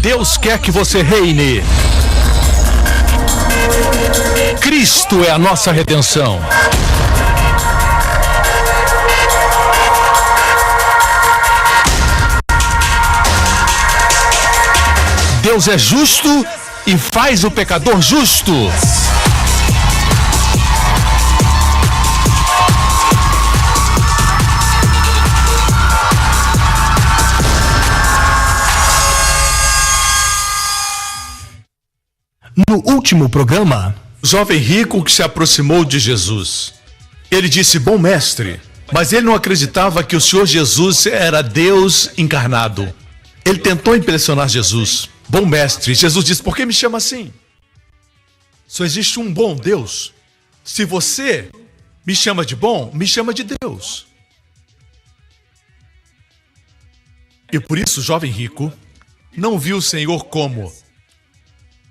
Deus quer que você reine. Cristo é a nossa redenção. Deus é justo e faz o pecador justo. No último programa, O jovem rico que se aproximou de Jesus. Ele disse, bom mestre, mas ele não acreditava que o Senhor Jesus era Deus encarnado. Ele tentou impressionar Jesus. Bom mestre, Jesus disse, por que me chama assim? Só existe um bom Deus. Se você me chama de bom, me chama de Deus. E por isso o jovem rico não viu o Senhor como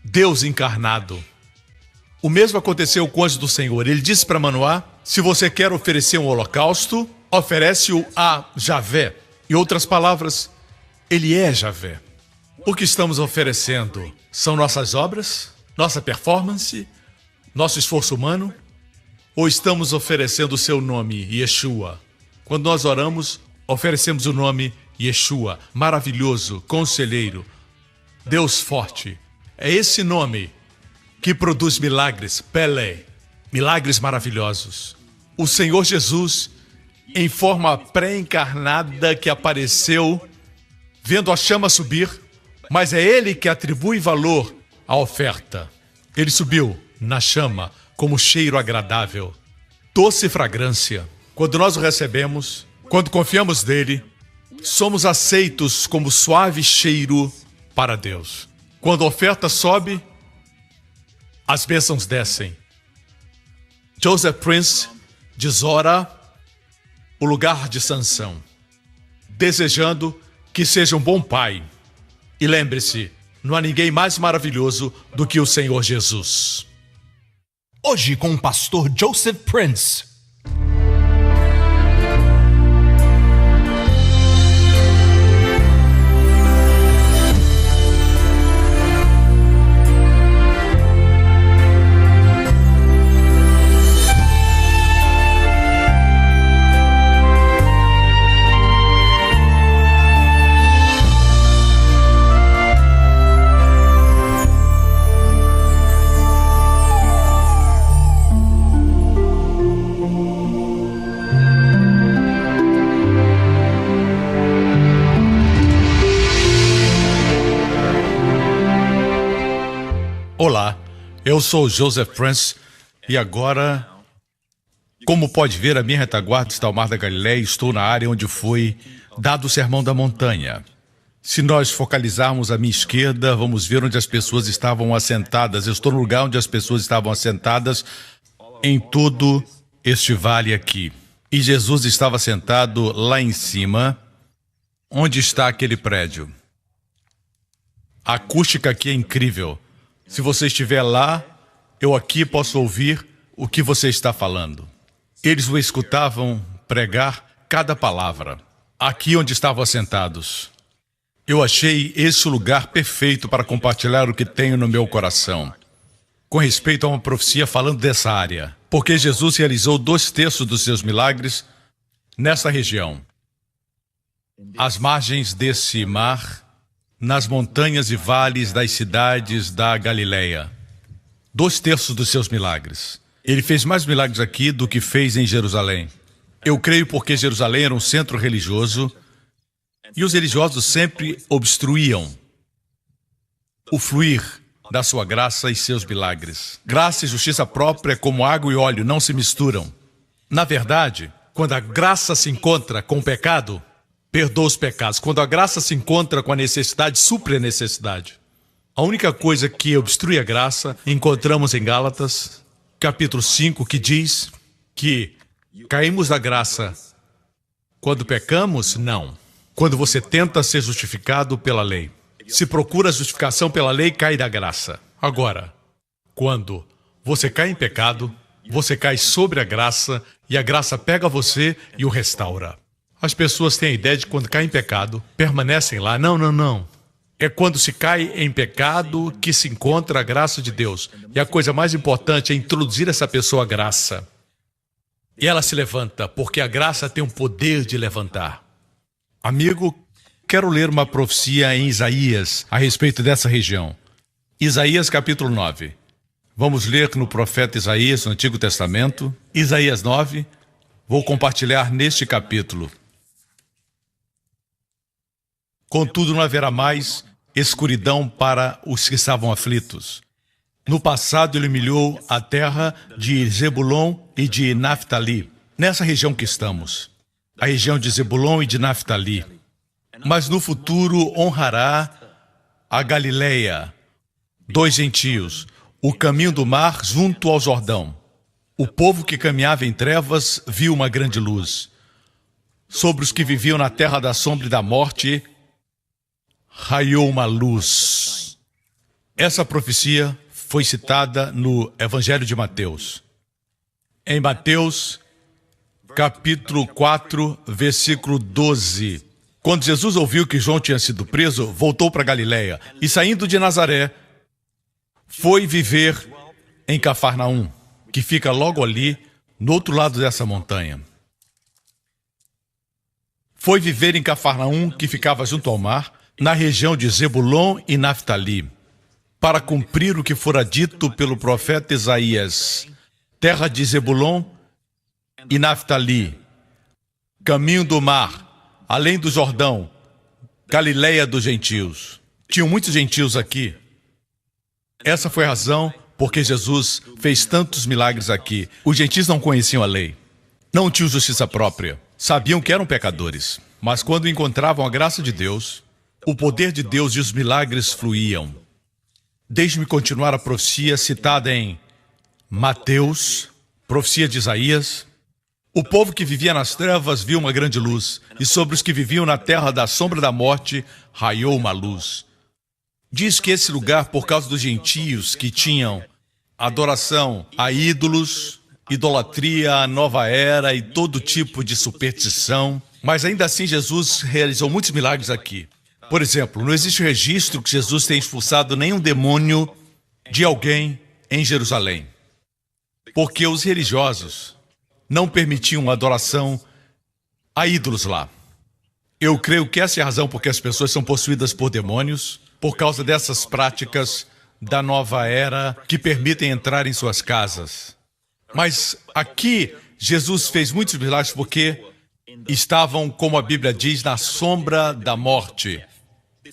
Deus encarnado. O mesmo aconteceu com o anjo do Senhor. Ele disse para Manoá, se você quer oferecer um holocausto, oferece-o a Javé. Em outras palavras, ele é Javé. O que estamos oferecendo são nossas obras, nossa performance, nosso esforço humano? Ou estamos oferecendo o seu nome, Yeshua? Quando nós oramos, oferecemos o nome Yeshua, maravilhoso, conselheiro, Deus forte. É esse nome que produz milagres, Pelé, milagres maravilhosos. O Senhor Jesus, em forma pré-encarnada que apareceu, vendo a chama subir, mas é Ele que atribui valor à oferta. Ele subiu na chama como cheiro agradável, doce fragrância. Quando nós o recebemos, quando confiamos nele, somos aceitos como suave cheiro para Deus. Quando a oferta sobe, as bênçãos descem. Joseph Prince de Zora, o lugar de Sansão, desejando que seja um bom pai. E lembre-se, não há ninguém mais maravilhoso do que o Senhor Jesus. hoje com o pastor Joseph Prince. Olá, eu sou Joseph Prince e agora, como pode ver, a minha retaguarda está ao Mar da Galileia e estou na área onde foi dado o Sermão da Montanha. Se nós focalizarmos à minha esquerda, vamos ver onde as pessoas estavam assentadas. Eu estou no lugar onde as pessoas estavam assentadas em todo este vale aqui. E Jesus estava sentado lá em cima, onde está aquele prédio. A acústica aqui é incrível. Se você estiver lá, eu aqui posso ouvir o que você está falando. Eles o escutavam pregar cada palavra, aqui onde estavam assentados. Eu achei esse o lugar perfeito para compartilhar o que tenho no meu coração, com respeito a uma profecia falando dessa área, porque Jesus realizou 2/3 dos seus milagres nessa região, às margens desse mar, nas montanhas e vales das cidades da Galileia. 2/3 dos seus milagres. Ele fez mais milagres aqui do que fez em Jerusalém. Eu creio porque Jerusalém era um centro religioso e os religiosos sempre obstruíam o fluir da sua graça e seus milagres. Graça e justiça própria, como água e óleo, não se misturam. Na verdade, quando a graça se encontra com o pecado, perdoa os pecados. Quando a graça se encontra com a necessidade, supre a necessidade. A única coisa que obstrui a graça, encontramos em Gálatas, capítulo 5, que diz que caímos da graça quando pecamos? Não. Quando você tenta ser justificado pela lei. Se procura justificação pela lei, cai da graça. Agora, quando você cai em pecado, você cai sobre a graça e a graça pega você e o restaura. As pessoas têm a ideia de que quando caem em pecado, permanecem lá. Não. É quando se cai em pecado que se encontra a graça de Deus. E a coisa mais importante é introduzir essa pessoa à graça. E ela se levanta, porque a graça tem o poder de levantar. Amigo, quero ler uma profecia em Isaías a respeito dessa região. Isaías capítulo 9. Vamos ler no profeta Isaías, no Antigo Testamento. Isaías 9. Vou compartilhar neste capítulo. Contudo, não haverá mais escuridão para os que estavam aflitos. No passado, ele humilhou a terra de Zebulon e de Naftali, nessa região que estamos, a região de Zebulon e de Naftali. Mas no futuro honrará a Galileia, dois gentios, o caminho do mar junto ao Jordão. O povo que caminhava em trevas viu uma grande luz. Sobre os que viviam na terra da sombra e da morte, raiou uma luz. Essa profecia foi citada no Evangelho de Mateus. Em Mateus, capítulo 4, versículo 12. Quando Jesus ouviu que João tinha sido preso, voltou para Galileia e, saindo de Nazaré, foi viver em Cafarnaum, que fica logo ali, no outro lado dessa montanha. Foi viver em Cafarnaum, que ficava junto ao mar, na região de Zebulon e Naftali, para cumprir o que fora dito pelo profeta Isaías: terra de Zebulon e Naftali, caminho do mar, além do Jordão, Galileia dos gentios. Tinham muitos gentios aqui. Essa foi a razão porque Jesus fez tantos milagres aqui. Os gentios não conheciam a lei, não tinham justiça própria, sabiam que eram pecadores, mas quando encontravam a graça de Deus, o poder de Deus e os milagres fluíam. Deixe-me continuar a profecia citada em Mateus, profecia de Isaías. O povo que vivia nas trevas viu uma grande luz, e sobre os que viviam na terra da sombra da morte, raiou uma luz. Diz que esse lugar, por causa dos gentios que tinham adoração a ídolos, idolatria, a nova era e todo tipo de superstição, mas ainda assim Jesus realizou muitos milagres aqui. Por exemplo, não existe registro que Jesus tenha expulsado nenhum demônio de alguém em Jerusalém, porque os religiosos não permitiam adoração a ídolos lá. Eu creio que essa é a razão porque as pessoas são possuídas por demônios, por causa dessas práticas da nova era que permitem entrar em suas casas. Mas aqui, Jesus fez muitos milagres porque estavam, como a Bíblia diz, na sombra da morte.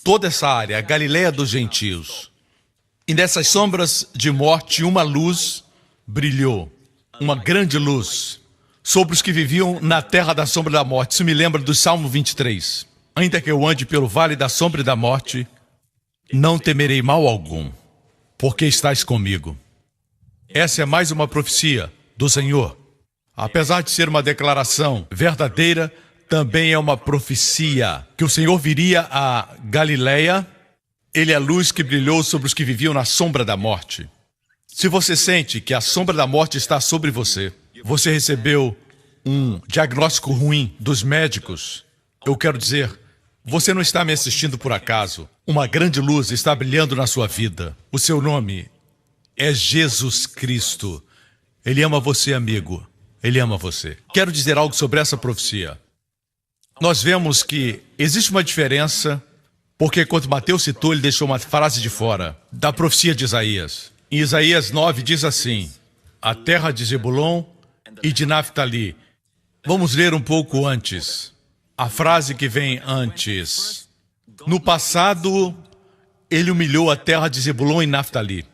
Toda essa área, a Galileia dos gentios. E nessas sombras de morte, uma luz brilhou, uma grande luz, sobre os que viviam na terra da sombra da morte. Isso me lembra do Salmo 23. Ainda que eu ande pelo vale da sombra e da morte, não temerei mal algum, porque estás comigo. Essa é mais uma profecia do Senhor. Apesar de ser uma declaração verdadeira, também é uma profecia que o Senhor viria a Galileia. Ele é a luz que brilhou sobre os que viviam na sombra da morte. Se você sente que a sombra da morte está sobre você, você recebeu um diagnóstico ruim dos médicos, eu quero dizer, você não está me assistindo por acaso. Uma grande luz está brilhando na sua vida. O seu nome é Jesus Cristo. Ele ama você, amigo. Ele ama você. Quero dizer algo sobre essa profecia. Nós vemos que existe uma diferença, porque quando Mateus citou, ele deixou uma frase de fora da profecia de Isaías. Em Isaías 9 diz assim: a terra de Zebulon e de Naftali. Vamos ler um pouco antes. A frase que vem antes. No passado, ele humilhou a terra de Zebulon e Naftali.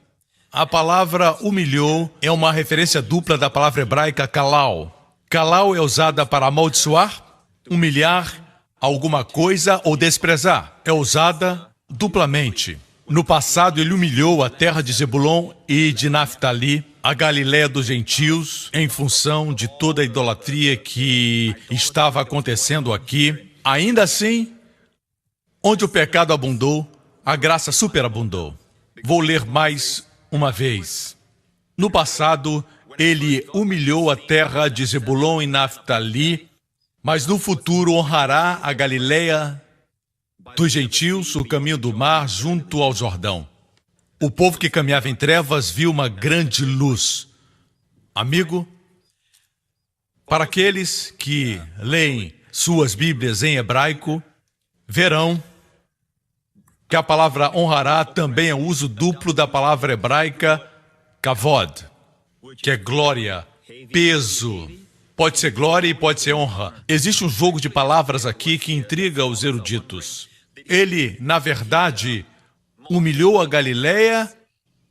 A palavra humilhou é uma referência dupla da palavra hebraica kalal. Kalal é usada para amaldiçoar, humilhar alguma coisa ou desprezar. É usada duplamente. No passado, ele humilhou a terra de Zebulon e de Naftali, a Galileia dos gentios, em função de toda a idolatria que estava acontecendo aqui. Ainda assim, onde o pecado abundou, a graça superabundou. Vou ler mais uma vez. No passado, ele humilhou a terra de Zebulon e Naftali, mas no futuro honrará a Galileia dos gentios, o caminho do mar junto ao Jordão. O povo que caminhava em trevas viu uma grande luz. Amigo, para aqueles que leem suas Bíblias em hebraico, verão que a palavra honrará também é o uso duplo da palavra hebraica kavod, que é glória, peso. Pode ser glória e pode ser honra. Existe um jogo de palavras aqui que intriga os eruditos. Ele, na verdade, humilhou a Galileia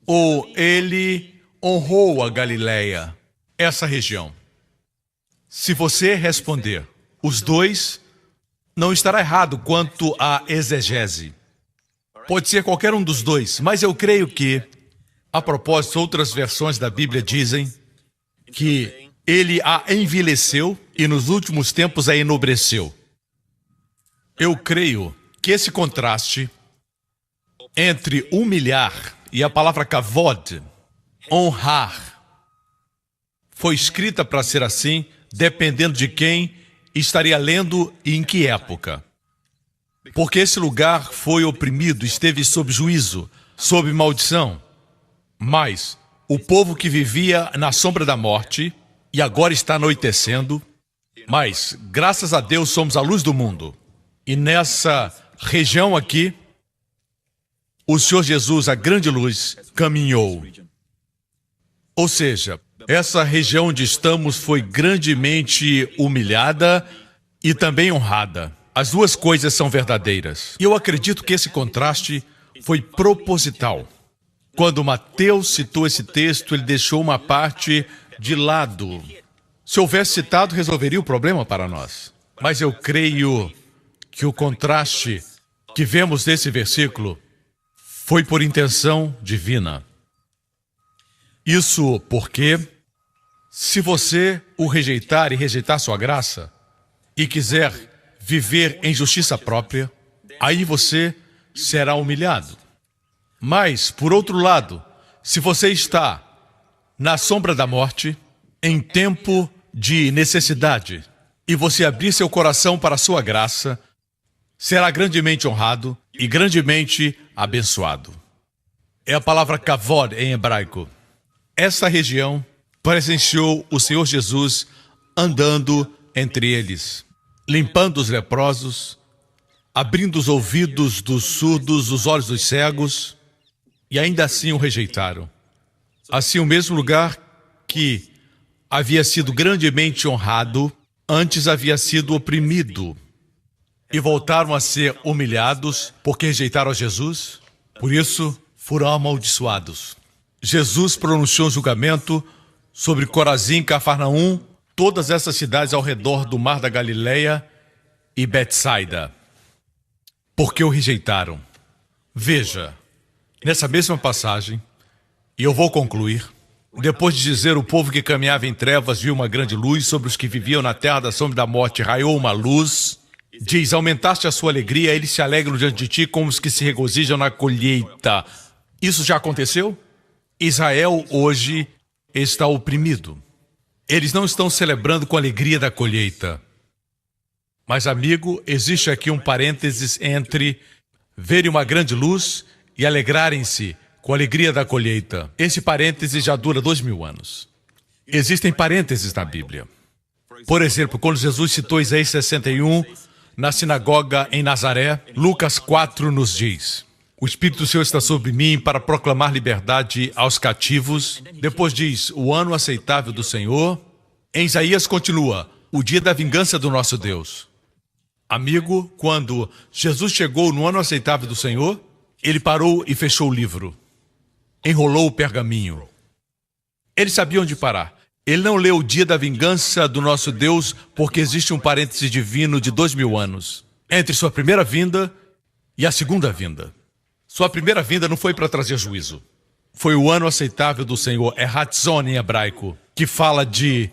ou ele honrou a Galileia? Essa região. Se você responder os dois, não estará errado quanto à exegese. Pode ser qualquer um dos dois, mas eu creio que, a propósito, outras versões da Bíblia dizem que ele a envelheceu e nos últimos tempos a enobreceu. Eu creio que esse contraste entre humilhar e a palavra kavod, honrar, foi escrita para ser assim, dependendo de quem estaria lendo e em que época. Porque esse lugar foi oprimido, esteve sob juízo, sob maldição. Mas o povo que vivia na sombra da morte, e agora está anoitecendo, mas graças a Deus somos a luz do mundo. E nessa região aqui, o Senhor Jesus, a grande luz, caminhou. Ou seja, essa região onde estamos foi grandemente humilhada e também honrada. As duas coisas são verdadeiras. E eu acredito que esse contraste foi proposital. Quando Mateus citou esse texto, ele deixou uma parte de lado. Se houvesse citado, resolveria o problema para nós. Mas eu creio que o contraste que vemos nesse versículo foi por intenção divina. Isso porque, se você o rejeitar e rejeitar sua graça, e quiser viver em justiça própria, aí você será humilhado. Mas, por outro lado, se você está na sombra da morte, em tempo de necessidade, e você abrir seu coração para a sua graça, será grandemente honrado e grandemente abençoado. É a palavra kavod em hebraico. Essa região presenciou o Senhor Jesus andando entre eles, limpando os leprosos, abrindo os ouvidos dos surdos, os olhos dos cegos, e ainda assim o rejeitaram. Assim, o mesmo lugar que havia sido grandemente honrado, antes havia sido oprimido, e voltaram a ser humilhados porque rejeitaram a Jesus, por isso foram amaldiçoados. Jesus pronunciou um julgamento sobre Corazim, Cafarnaum, todas essas cidades ao redor do mar da Galileia e Betsaida, porque o rejeitaram. Veja, nessa mesma passagem, e eu vou concluir, depois de dizer o povo que caminhava em trevas viu uma grande luz, sobre os que viviam na terra da sombra da morte raiou uma luz, diz, aumentaste a sua alegria, eles se alegram diante de ti como os que se regozijam na colheita. Isso já aconteceu? Israel hoje está oprimido. Eles não estão celebrando com a alegria da colheita. Mas, amigo, existe aqui um parênteses entre verem uma grande luz e alegrarem-se com a alegria da colheita. Esse parêntese já dura 2000 anos. Existem parênteses na Bíblia. Por exemplo, quando Jesus citou Isaías 61 na sinagoga em Nazaré, Lucas 4 nos diz: o Espírito do Senhor está sobre mim para proclamar liberdade aos cativos. Depois diz, o ano aceitável do Senhor. Em Isaías continua, o dia da vingança do nosso Deus. Amigo, quando Jesus chegou no ano aceitável do Senhor, ele parou e fechou o livro. Enrolou o pergaminho. Ele sabia onde parar. Ele não leu o dia da vingança do nosso Deus porque existe um parêntese divino de 2000 anos entre sua primeira vinda e a segunda vinda. Sua primeira vinda não foi para trazer juízo. Foi o ano aceitável do Senhor, é Hatzon em hebraico, que fala de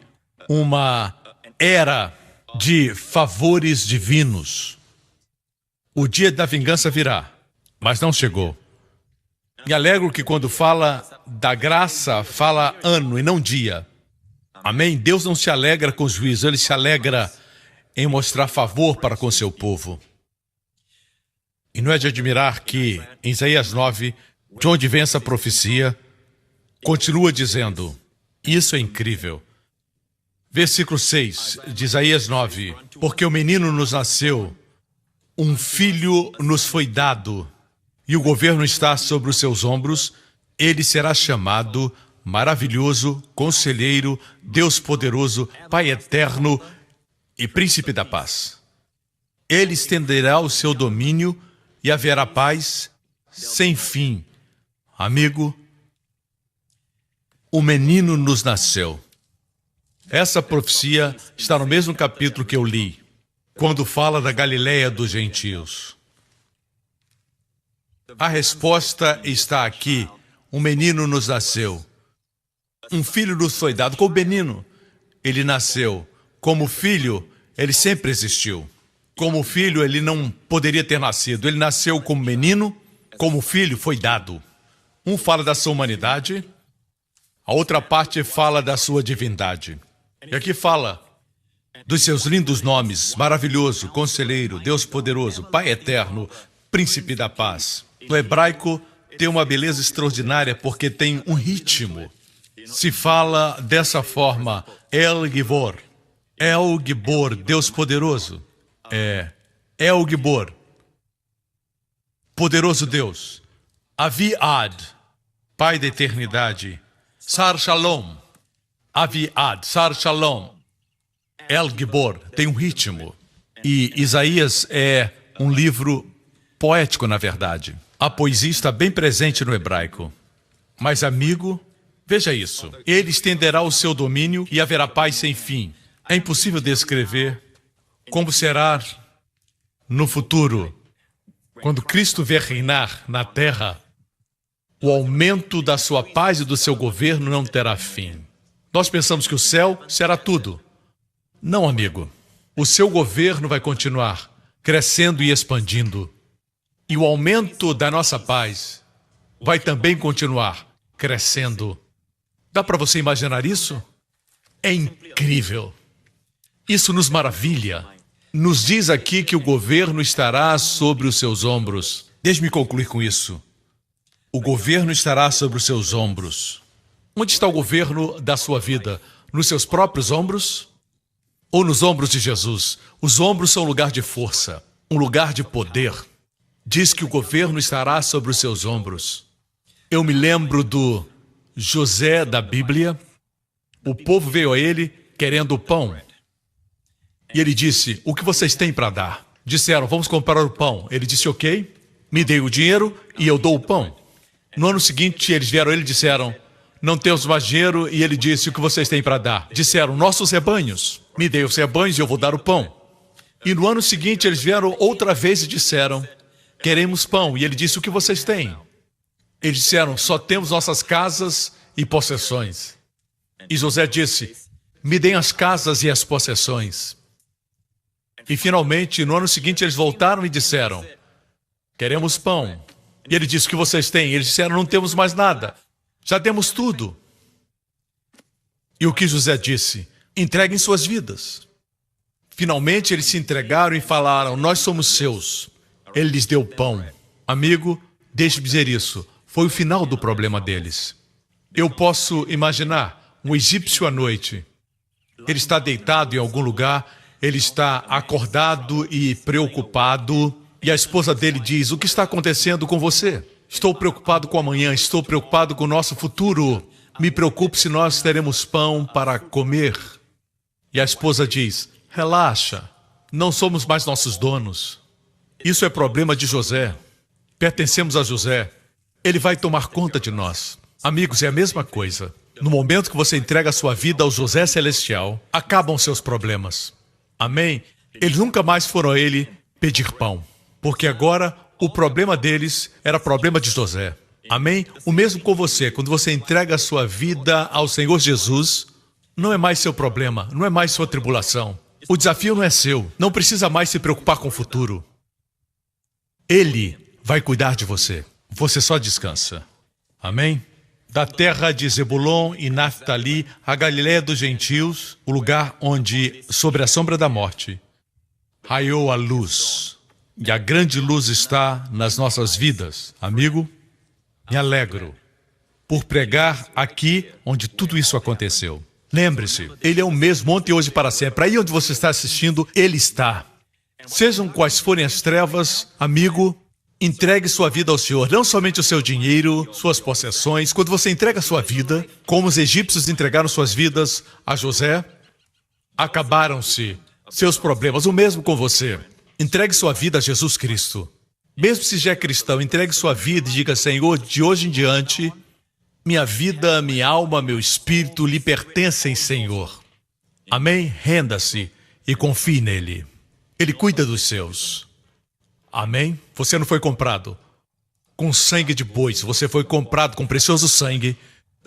uma era de favores divinos. O dia da vingança virá, mas não chegou. Me alegro que quando fala da graça, fala ano e não dia. Amém? Deus não se alegra com o juízo, Ele se alegra em mostrar favor para com seu povo. E não é de admirar que, em Isaías 9, de onde vem essa profecia, continua dizendo, isso é incrível. Versículo 6 de Isaías 9, porque o menino nos nasceu, um filho nos foi dado, e o governo está sobre os seus ombros, ele será chamado Maravilhoso, Conselheiro, Deus Poderoso, Pai Eterno e Príncipe da Paz. Ele estenderá o seu domínio e haverá paz sem fim. Amigo, o menino nos nasceu. Essa profecia está no mesmo capítulo que eu li, quando fala da Galileia dos gentios. A resposta está aqui. Um menino nos nasceu. Um filho nos foi dado. Como menino, ele nasceu. Como filho, ele sempre existiu. Como filho, ele não poderia ter nascido. Ele nasceu como menino, como filho, foi dado. Um fala da sua humanidade, a outra parte fala da sua divindade. E aqui fala dos seus lindos nomes, Maravilhoso, Conselheiro, Deus Poderoso, Pai Eterno, Príncipe da Paz. No hebraico, tem uma beleza extraordinária porque tem um ritmo. Se fala dessa forma, El Gibor, Deus Poderoso. El Gibor, Poderoso Deus. Aviad, Pai da Eternidade. Sar Shalom, Aviad, Sar Shalom. El Gibor, tem um ritmo. E Isaías é um livro poético, na verdade. A poesia está bem presente no hebraico. Mas, amigo, veja isso. Ele estenderá o seu domínio e haverá paz sem fim. É impossível descrever como será no futuro, quando Cristo vier reinar na terra. O aumento da sua paz e do seu governo não terá fim. Nós pensamos que o céu será tudo. Não, amigo. O seu governo vai continuar crescendo e expandindo. E o aumento da nossa paz vai também continuar crescendo. Dá para você imaginar isso? É incrível. Isso nos maravilha. Nos diz aqui que o governo estará sobre os seus ombros. Deixe-me concluir com isso. O governo estará sobre os seus ombros. Onde está o governo da sua vida? Nos seus próprios ombros? Ou nos ombros de Jesus? Os ombros são um lugar de força, um lugar de poder. Diz que o governo estará sobre os seus ombros. Eu me lembro do José da Bíblia. O povo veio a ele querendo pão. E ele disse, o que vocês têm para dar? Disseram, vamos comprar o pão. Ele disse, ok, me dê o dinheiro e eu dou o pão. No ano seguinte, eles vieram a ele e disseram, não temos mais dinheiro. E ele disse, o que vocês têm para dar? Disseram, nossos rebanhos. Me dê os rebanhos e eu vou dar o pão. E no ano seguinte, eles vieram outra vez e disseram, queremos pão. E ele disse, o que vocês têm? Eles disseram, só temos nossas casas e possessões. E José disse, me deem as casas e as possessões. E finalmente, no ano seguinte, eles voltaram e disseram, queremos pão. E ele disse, o que vocês têm? Eles disseram, não temos mais nada. Já demos tudo. E o que José disse? Entreguem suas vidas. Finalmente, eles se entregaram e falaram, nós somos seus. Ele lhes deu pão. Amigo, deixe-me dizer isso. Foi o final do problema deles. Eu posso imaginar um egípcio à noite. Ele está deitado em algum lugar, ele está acordado e preocupado. E a esposa dele diz, o que está acontecendo com você? Estou preocupado com amanhã, estou preocupado com o nosso futuro. Me preocupo se nós teremos pão para comer. E a esposa diz, relaxa, não somos mais nossos donos. Isso é problema de José. Pertencemos a José. Ele vai tomar conta de nós. Amigos, é a mesma coisa. No momento que você entrega a sua vida ao José Celestial, acabam seus problemas. Amém? Eles nunca mais foram a ele pedir pão. Porque agora o problema deles era problema de José. Amém? O mesmo com você. Quando você entrega a sua vida ao Senhor Jesus, não é mais seu problema, não é mais sua tribulação. O desafio não é seu. Não precisa mais se preocupar com o futuro. Ele vai cuidar de você. Você só descansa. Amém? Da terra de Zebulon e Naftali, a Galileia dos gentios, o lugar onde, sobre a sombra da morte, raiou a luz. E a grande luz está nas nossas vidas. Amigo, me alegro por pregar aqui onde tudo isso aconteceu. Lembre-se, Ele é o mesmo ontem, hoje e para sempre. Aí onde você está assistindo, Ele está. Sejam quais forem as trevas, amigo, entregue sua vida ao Senhor. Não somente o seu dinheiro, suas possessões. Quando você entrega a sua vida, como os egípcios entregaram suas vidas a José, acabaram-se seus problemas. O mesmo com você. Entregue sua vida a Jesus Cristo. Mesmo se já é cristão, entregue sua vida e diga: Senhor, de hoje em diante, minha vida, minha alma, meu espírito lhe pertencem, Senhor. Amém? Renda-se e confie nele. Ele cuida dos seus. Amém? Você não foi comprado com sangue de bois, você foi comprado com precioso sangue,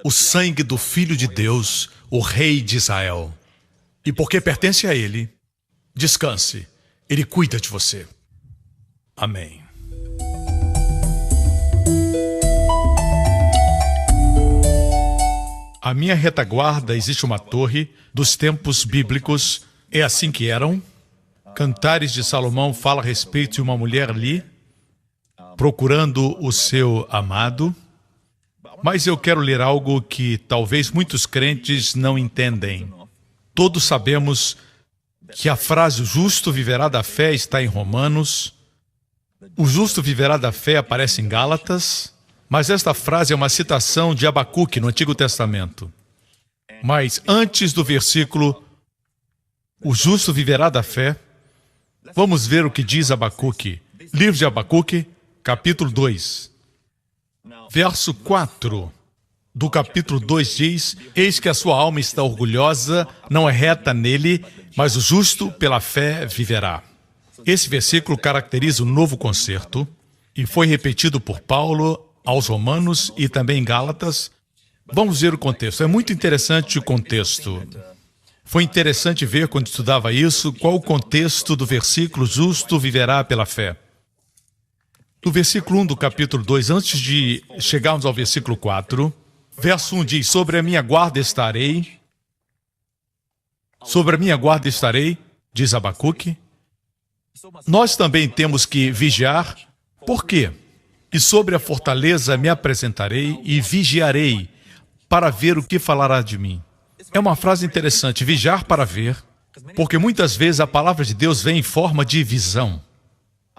o sangue do Filho de Deus, o Rei de Israel. E porque pertence a Ele, descanse. Ele cuida de você. Amém. À minha retaguarda existe uma torre dos tempos bíblicos. É assim que eram. Cantares de Salomão fala a respeito de uma mulher ali, procurando o seu amado. Mas eu quero ler algo que talvez muitos crentes não entendem. Todos sabemos que a frase "o justo viverá da fé" está em Romanos. O justo viverá da fé aparece em Gálatas. Mas esta frase é uma citação de Abacuque no Antigo Testamento. Mas antes do versículo "o justo viverá da fé", vamos ver o que diz Abacuque. Livro de Abacuque, capítulo 2. Verso 4 do capítulo 2 diz: "Eis que a sua alma está orgulhosa, não é reta nele, mas o justo pela fé viverá." Esse versículo caracteriza o novo concerto e foi repetido por Paulo aos Romanos e também em Gálatas. Vamos ver o contexto. É muito interessante o contexto. Foi interessante ver, quando estudava isso, qual o contexto do versículo "justo viverá pela fé." No versículo 1 do capítulo 2, antes de chegarmos ao versículo 4, verso 1 diz: "Sobre a minha guarda estarei." Sobre a minha guarda estarei, diz Abacuque. Nós também temos que vigiar. Por quê? "E sobre a fortaleza me apresentarei e vigiarei para ver o que falará de mim." É uma frase interessante, vigiar para ver, porque muitas vezes a palavra de Deus vem em forma de visão.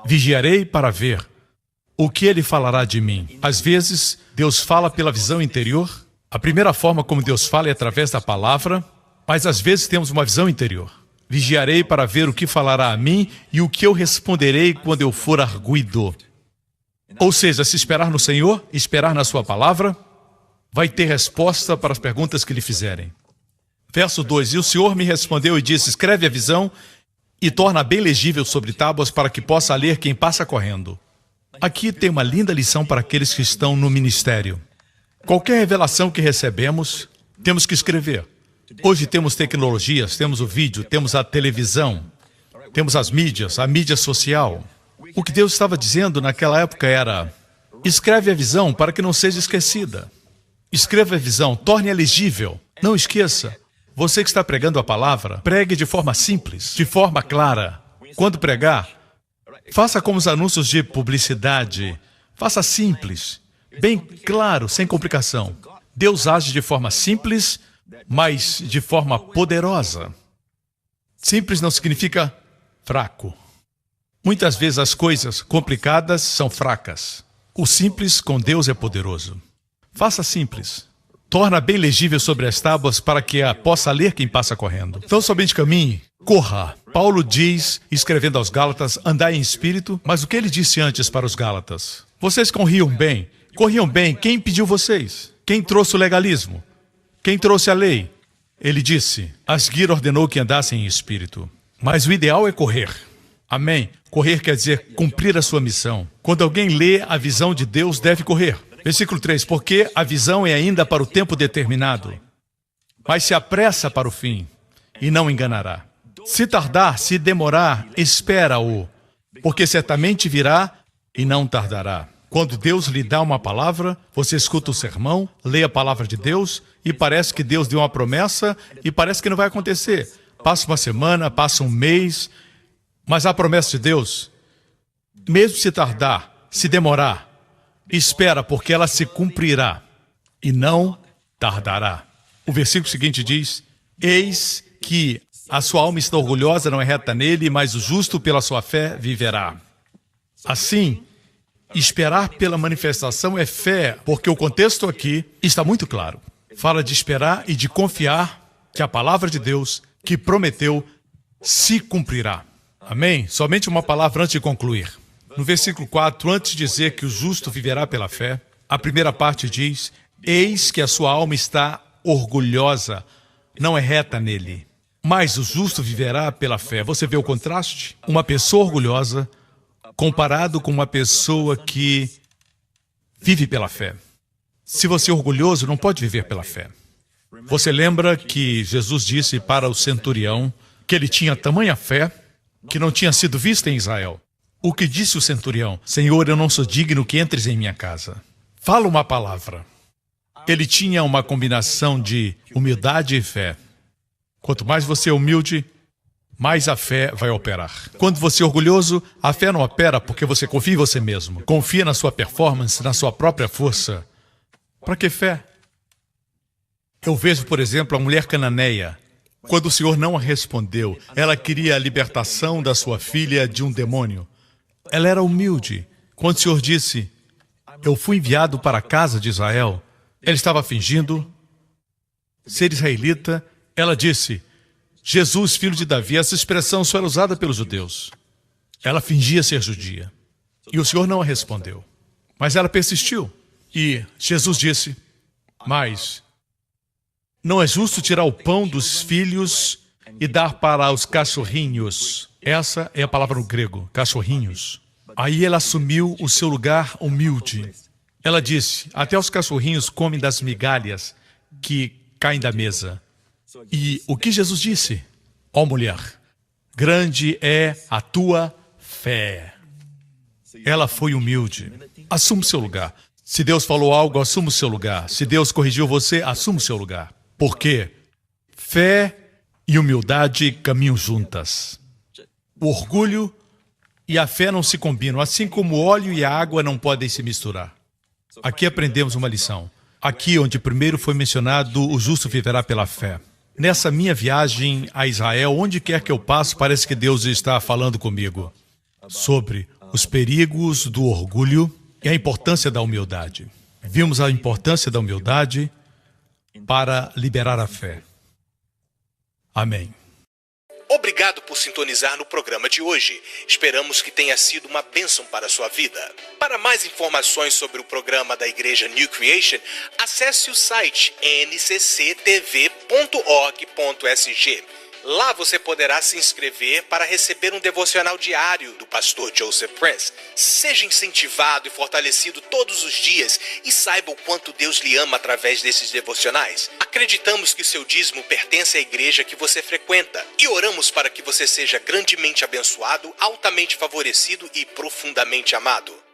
Vigiarei para ver o que ele falará de mim. Às vezes, Deus fala pela visão interior. A primeira forma como Deus fala é através da palavra, mas às vezes temos uma visão interior. Vigiarei para ver o que falará a mim e o que eu responderei quando eu for arguido. Ou seja, se esperar no Senhor, esperar na sua palavra, vai ter resposta para as perguntas que lhe fizerem. Verso 2, "E o Senhor me respondeu e disse: escreve a visão e torna bem legível sobre tábuas para que possa ler quem passa correndo." Aqui tem uma linda lição para aqueles que estão no ministério. Qualquer revelação que recebemos, temos que escrever. Hoje temos tecnologias, temos o vídeo, temos a televisão, temos as mídias, a mídia social. O que Deus estava dizendo naquela época era: escreve a visão para que não seja esquecida. Escreva a visão, torne-a legível. Não esqueça. Você que está pregando a palavra, pregue de forma simples, de forma clara. Quando pregar, faça como os anúncios de publicidade. Faça simples, bem claro, sem complicação. Deus age de forma simples, mas de forma poderosa. Simples não significa fraco. Muitas vezes as coisas complicadas são fracas. O simples com Deus é poderoso. Faça simples. Torna bem legível sobre as tábuas para que a possa ler quem passa correndo. Então somente caminhe, corra. Paulo diz, escrevendo aos Gálatas, andai em espírito, mas o que ele disse antes para os Gálatas? Vocês corriam bem. Quem impediu vocês? Quem trouxe o legalismo? Quem trouxe a lei? Ele disse, a seguir ordenou que andassem em espírito. Mas o ideal é correr. Amém? Correr quer dizer cumprir a sua missão. Quando alguém lê a visão de Deus, deve correr. Versículo 3, porque a visão é ainda para o tempo determinado, mas se apressa para o fim, e não enganará. Se tardar, se demorar, espera-o, porque certamente virá e não tardará. Quando Deus lhe dá uma palavra, você escuta o sermão, lê a palavra de Deus, e parece que Deus deu uma promessa, e parece que não vai acontecer. Passa uma semana, passa um mês, mas a promessa de Deus Mesmo se tardar, se demorar, espera, porque ela se cumprirá e não tardará. O versículo seguinte diz: eis que a sua alma está orgulhosa, não é reta nele, mas o justo pela sua fé viverá. Assim, esperar pela manifestação é fé, porque o contexto aqui está muito claro. Fala de esperar e de confiar que a palavra de Deus, que prometeu, se cumprirá. Amém? Somente uma palavra antes de concluir. No versículo 4, antes de dizer que o justo viverá pela fé, a primeira parte diz: eis que a sua alma está orgulhosa, não é reta nele, mas o justo viverá pela fé. Você vê o contraste? Uma pessoa orgulhosa comparado com uma pessoa que vive pela fé. Se você é orgulhoso, não pode viver pela fé. Você lembra que Jesus disse para o centurião que ele tinha tamanha fé que não tinha sido vista em Israel. O que disse o centurião? Senhor, eu não sou digno que entres em minha casa. Fala uma palavra. Ele tinha uma combinação de humildade e fé. Quanto mais você é humilde, mais a fé vai operar. Quando você é orgulhoso, a fé não opera porque você confia em você mesmo. Confia na sua performance, na sua própria força. Para que fé? Eu vejo, por exemplo, a mulher cananeia. Quando o Senhor não a respondeu, ela queria a libertação da sua filha de um demônio. Ela era humilde. Quando o Senhor disse: eu fui enviado para a casa de Israel, ele estava fingindo ser israelita. Ela disse: Jesus, filho de Davi. Essa expressão só era usada pelos judeus. Ela fingia ser judia. E o Senhor não a respondeu. Mas ela persistiu. E Jesus disse: mas não é justo tirar o pão dos filhos e dar para os cachorrinhos. Essa é a palavra no grego, cachorrinhos. Aí ela assumiu o seu lugar humilde. Ela disse: até os cachorrinhos comem das migalhas que caem da mesa. E o que Jesus disse? Ó mulher, grande é a tua fé. Ela foi humilde. Assuma o seu lugar. Se Deus falou algo, assuma o seu lugar. Se Deus corrigiu você, assuma o seu lugar. Porque fé e humildade caminham juntas. O orgulho e a fé não se combinam, assim como o óleo e a água não podem se misturar. Aqui aprendemos uma lição. Aqui onde primeiro foi mencionado o justo viverá pela fé. Nessa minha viagem a Israel, onde quer que eu passo, parece que Deus está falando comigo sobre os perigos do orgulho e a importância da humildade. Vimos a importância da humildade para liberar a fé. Amém. Obrigado por sintonizar no programa de hoje. Esperamos que tenha sido uma bênção para a sua vida. Para mais informações sobre o programa da Igreja New Creation, acesse o site ncctv.org.sg. Lá você poderá se inscrever para receber um devocional diário do pastor Joseph Prince. Seja incentivado e fortalecido todos os dias e saiba o quanto Deus lhe ama através desses devocionais. Acreditamos que seu dízimo pertence à igreja que você frequenta e oramos para que você seja grandemente abençoado, altamente favorecido e profundamente amado.